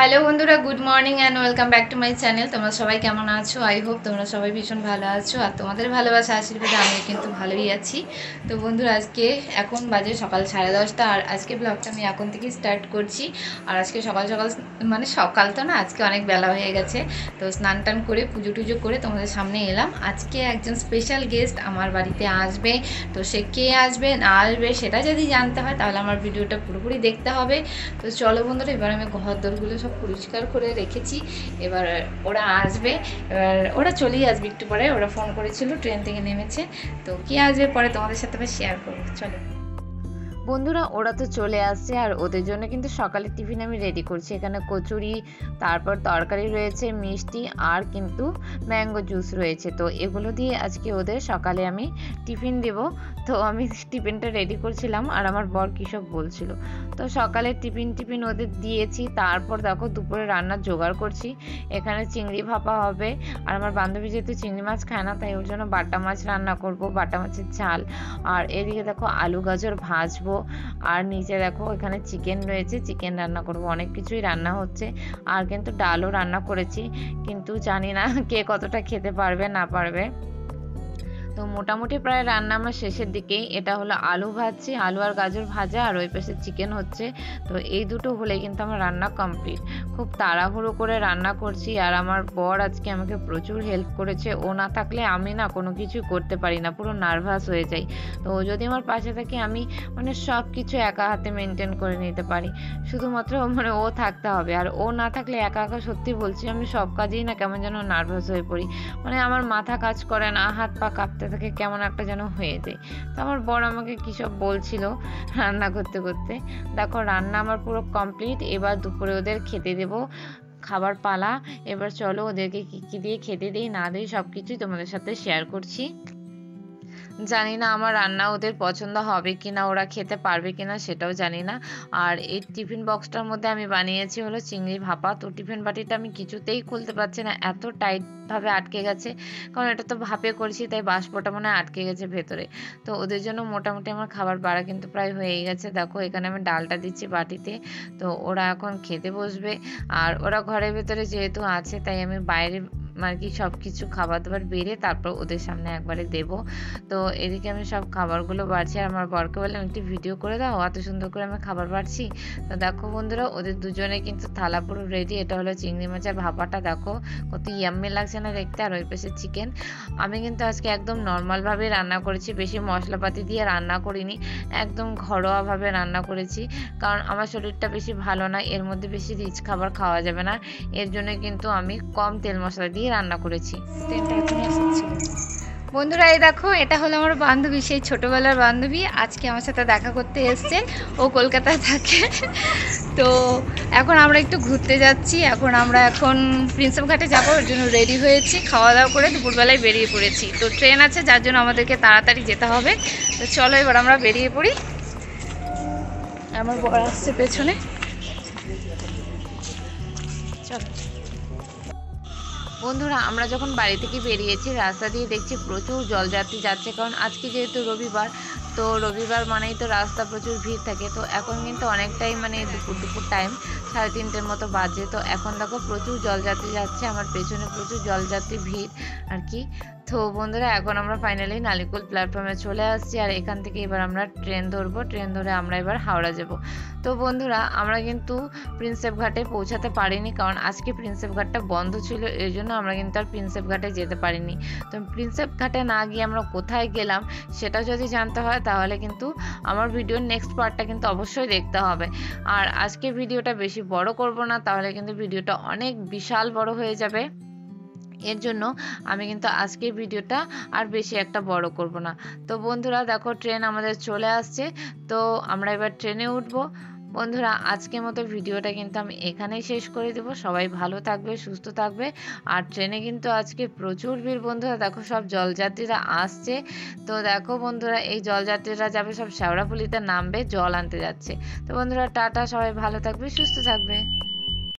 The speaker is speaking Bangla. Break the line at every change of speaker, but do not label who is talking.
হ্যালো বন্ধুরা, good morning and welcome back to my channel. তোমরা সবাই কেমন আছো? আই হোপ তোমরা সবাই ভীষণ ভালো আছো, আর তোমাদের ভালোবাসা আশীর্বাদে আমি কিন্তু ভালোই আছি। তো বন্ধুরা, আজকে এখন বাজে সকাল 10:30, আর আজকে ব্লগটা আমি এখন থেকে স্টার্ট করছি। আর আজকে সকাল সকাল, মানে সকাল তো না, আজকে অনেক বেলা হয়ে গেছে। তো স্নান টান করে পুজো টুজো করে তোমাদের সামনে এলাম। আজকে একজন স্পেশাল গেস্ট আমার বাড়িতে আসবে। তো সে কে আসবে না আসবে সেটা যদি জানতে হয় তাহলে আমার ভিডিওটা পুরোপুরি দেখতে হবে। তো চলো বন্ধুরা, এবার আমি ঘর দরগুলো সব পরিষ্কার করে রেখেছি। এবার ওরা আসবে, এবার ওরা চলেই আসবে একটু পরে। ওরা ফোন করেছিল, ট্রেন থেকে নেমেছে। তো কে আসবে পরে তোমাদের সাথে আবার শেয়ার করবো। চলো বন্ধুরা, ওরা তো চলে আসছে, আর ওদের জন্য কিন্তু সকালের টিফিন আমি রেডি করছি। এখানে কচুরি, তারপর তরকারি রয়েছে, মিষ্টি, আর কিন্তু ম্যাঙ্গো জুস রয়েছে। তো এগুলো দিয়ে আজকে ওদের সকালে আমি টিফিন দেব। তো আমি টিফিনটা রেডি করছিলাম, আর আমার বর কৃষক বলছিল। তো সকালে টিফিন ওদের দিয়েছি। তারপর দেখো দুপুরে রান্নার জোগাড় করছি। এখানে চিংড়ি ভাপা হবে, আর আমার বান্ধবী যেহেতু চিংড়ি মাছ খায় না, তাই ওর জন্য বাটা মাছ রান্না করব, বাটা মাছের ঝাল। আর এদিকে দেখো আলু গাজর ভাজবো, আর নিচে দেখো এখানে চিকেন রয়েছে, চিকেন রান্না করব। অনেক কিছুই রান্না হচ্ছে, আর কিন্তু ডালও রান্না করেছি, কিন্তু জানি না কে কতটা খেতে পারবে না পারবে। তো মোটামুটি প্রায় রান্না আমার শেষের দিকেই। এটা হলো আলু ভাজছি, আলু আর গাজর ভাজা, আর ওই পাশে চিকেন হচ্ছে। তো এই দুটো হলে কিন্তু আমার রান্না কমপ্লিট। খুব তাড়াহুড়ো করে রান্না করছি, আর আমার বর আজকে আমাকে প্রচুর হেল্প করেছে। ও না থাকলে আমি না কোনো কিছু করতে পারি না, পুরো নার্ভাস হয়ে যাই। তো ও যদি আমার পাশে থাকে আমি মানে সব কিছু একা হাতে মেনটেন করে নিতে পারি। শুধুমাত্র মানে ও থাকতে হবে, আর ও না থাকলে একা একা সত্যি বলছি আমি সব কাজেই না কেমন যেন নার্ভাস হয়ে পড়ি। মানে আমার মাথা কাজ করে না, হাত পা কাঁপতে থাকে, কেমন একটা যেন হয়ে যায়। তো আমার বর আমাকে কী সব বলছিল রান্না করতে করতে। দেখো রান্না আমার পুরো কমপ্লিট। এবার দুপুরে ওদের খেতে দেবো, খাবার পালা। এবার চলো ওদেরকে কী কী দিয়ে খেতে দিই না দিই সব কিছুই তোমাদের সাথে শেয়ার করছি। জানি না আমার রান্না ওদের পছন্দ হবে কিনা, ওরা খেতে পারবে কিনা সেটাও জানি না। আর এই টিফিন বক্সটার মধ্যে আমি বানিয়েছি হলো চিংড়ি ভাপা। তো টিফিন বাটিটা আমি কিছুতেই খুলতে পারছি না, এত টাইট ভাবে আটকে গেছে। কারণ এটা তো ভাপে করেছি, তাই বাষ্পটা মনে হয় আটকে গেছে ভেতরে। তো ওদের জন্য মোটামুটি আমার খাবার বাড়া কিন্তু প্রায় হয়েই গেছে। দেখো এখানে আমি ডালটা দিচ্ছি বাটিতে। তো ওরা এখন খেতে বসবে। আর ওরা ঘরের ভেতরে যেহেতু আছে, তাই আমি বাইরে আর কি সব কিছু খাবার দাবার বেড়ে তারপর ওদের সামনে একবারে দেব। তো এদিকে আমি সব খাবারগুলো বাড়ছি, আর আমার বরকে বললাম একটু ভিডিও করে দাও, এত সুন্দর করে আমি খাবার বাড়ছি। তো দেখো বন্ধুরা, ওদের দুজনে কিন্তু থালা পুরো রেডি। এটা হলো চিংড়ি মাছের ভাপাটা, দেখো কত ইয়াম্মি লাগছে না দেখতে। আর ওই পাশে চিকেন। আমি কিন্তু আজকে একদম নর্মালভাবে রান্না করেছি, বেশি মশলাপাতি দিয়ে রান্না করিনি, একদম ঘরোয়াভাবে রান্না করেছি। কারণ আমার শরীরটা বেশি ভালো না, এর মধ্যে বেশি রিচ খাবার খাওয়া যাবে না। এর জন্য কিন্তু আমি কম তেল মশলা দিয়ে রান্না করেছি। বন্ধুরা, এই দেখো এটা হলো আমার বান্ধবী, সেই ছোটোবেলার বান্ধবী। আজকে আমার সাথে দেখা করতে এসছে। ও কলকাতায় থাকে। তো এখন আমরা একটু ঘুরতে যাচ্ছি। এখন প্রিন্সেপ ঘাটে যাবো, ওর জন্য রেডি হয়েছি। খাওয়া দাওয়া করে দুপুরবেলায় বেরিয়ে পড়েছি। তো ট্রেন আছে, যার জন্য আমাদেরকে তাড়াতাড়ি যেতে হবে। তো চলো এবার আমরা বেরিয়ে পড়ি। আমার বর আসছে পেছনে, চলো। বন্ধুরা, আমরা যখন বাড়ি থেকে বেরিয়েছি রাস্তা দিয়ে দেখছি প্রচুর জলযাত্রী যাচ্ছে। কারণ আজকে যেহেতু রবিবার, তো রবিবার মানেই তো রাস্তা প্রচুর ভিড় থাকে। তো এখন কিন্তু অনেকটাই মানে দুপুর টাইম, 3:30 মতো বাজে। তো এখন দেখো প্রচুর জলযাত্রী যাচ্ছে, আমার পেছনে প্রচুর জলযাত্রী ভিড় আর কি। তো বন্ধুরা, এখন আমরা ফাইনালি নালিকুল প্ল্যাটফর্মে চলে আসছি, আর এখান থেকে এবার আমরা ট্রেন ধরবো। ট্রেন ধরে আমরা এবার হাওড়া যাব। তো বন্ধুরা, আমরা কিন্তু প্রিন্সেপ ঘাটে পৌঁছাতে পারিনি, কারণ আজকে প্রিন্সেপ ঘাটটা বন্ধ ছিল, এই জন্য আমরা কিন্তু আর প্রিন্সেপ ঘাটে যেতে পারিনি। তো প্রিন্সেপ ঘাটে না গিয়ে আমরা কোথায় গেলাম সেটা যদি জানতে হয় তাহলে কিন্তু আমার ভিডিওর নেক্সট পার্টটা কিন্তু অবশ্যই দেখতে হবে। আর আজকে ভিডিওটা বেশি বড় করব না, তাহলে কিন্তু ভিডিওটা অনেক বিশাল বড় হয়ে যাবে। এর জন্য আমি কিন্তু আজকের ভিডিওটা আর বেশি একটা বড় করব না। তো বন্ধুরা দেখো, ট্রেন আমাদের চলে আসছে। তো আমরা এবার ট্রেনে উঠব। বন্ধুরা, আজকের মতো ভিডিওটা কিন্তু আমি এখানেই শেষ করে দেব। সবাই ভালো থাকবে, সুস্থ থাকবে। আর ট্রেনে কিন্তু আজকে প্রচুর ভিড়। বন্ধুরা দেখো, সব জলযাত্রীরা আসছে। তো দেখো বন্ধুরা, এই জলযাত্রীরা যাবে সব শেওড়াফুলিতে, নামবে, জল আনতে যাচ্ছে। তো বন্ধুরা টাটা, সবাই ভালো থাকবে, সুস্থ থাকবে।